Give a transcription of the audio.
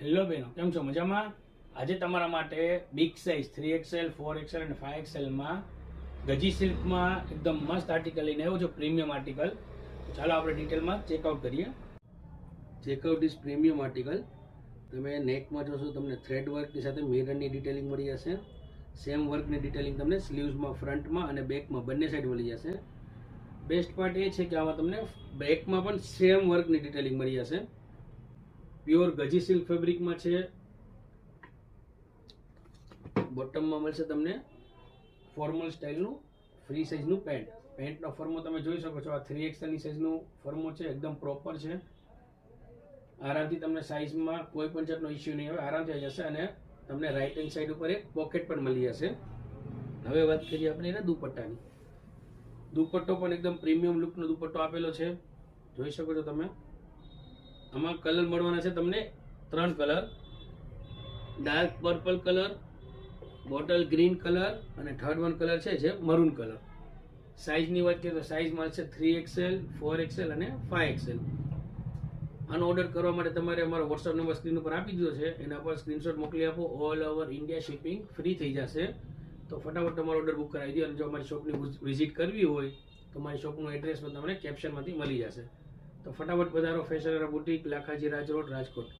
Hello બહેનો, કેમ છો? મજામાં? આજે તમારા માટે બિગ સાઇઝ 3XL 4XL અને 5XL માં ગજી સિલ્કમાં એકદમ મસ્ત આર્ટિકલ લઈને આવ્યો છું, પ્રીમિયમ આર્ટિકલ. તો ચાલો આપણે ડિટેલમાં ચેકઆઉટ કરીએ. Checkout is premium article. તમે નેકમાં જોશો તમને થ્રેડ વર્કની સાથે મિરરની ડિટેલિંગ મળી જશે. સેમ વર્કની ડિટેલિંગ તમને સ્લીવ્સમાં, ફ્રન્ટમાં અને બેકમાં બંને સાઈડ મળી જશે. બેસ્ટ પાર્ટ એ છે કે આમાં તમને બેકમાં પણ સેમ વર્કની ડિટેલિંગ મળી જશે. પ્યોર ગજી સિલ્ક ફેબ્રિકમાં છે. બોટમમાં મળશે તમને ફોર્મલ સ્ટાઇલનું ફ્રી સાઇઝનું પેન્ટનો ફર્મો તમે જોઈ શકો છો. આ 3XL ની સાઇઝનું ફર્મો છે, એકદમ પ્રોપર છે. આરામથી તમને સાઇઝમાં કોઈ પણ જાતનો ઇસ્યુ નહીં આવે, આરામથી આવી જશે. અને તમને રાઈટ હેન્ડ સાઈડ ઉપર એક પોકેટ પણ મળી જશે. હવે વાત કરીએ આપણે એના દુપટ્ટાની. દુપટ્ટો પણ એકદમ પ્રીમિયમ લુકનો દુપટ્ટો આપેલો છે, જોઈ શકો છો તમે. આમાં કલર મળવાના છે તમને 3 colour: dark purple colour, bottle green colour અને થર્ડ વન કલર છે જે મરૂન કલર. સાઇઝની વાત કરીએ તો સાઇઝ મળશે 3XL, 4XL અને 5XL. આનો ઓર્ડર કરવા માટે તમારે અમારો વોટ્સઅપ નંબર સ્ક્રીન ઉપર આપી દીધો છે, એના પર સ્ક્રીનશોટ મોકલી આપો. All over India shipping free થઈ જશે. તો ફટાફટ તમારો ઓર્ડર બુક કરાવી દો. અને જો અમારી શોપની વિઝિટ કરવી હોય તો મારી શોપનું એડ્રેસ પણ તમને કેપ્શનમાંથી મળી જશે. તો ફટાફટ પધારો. ફેશન બુટીક, લાખાજી રાજ રોડ, રાજકોટ.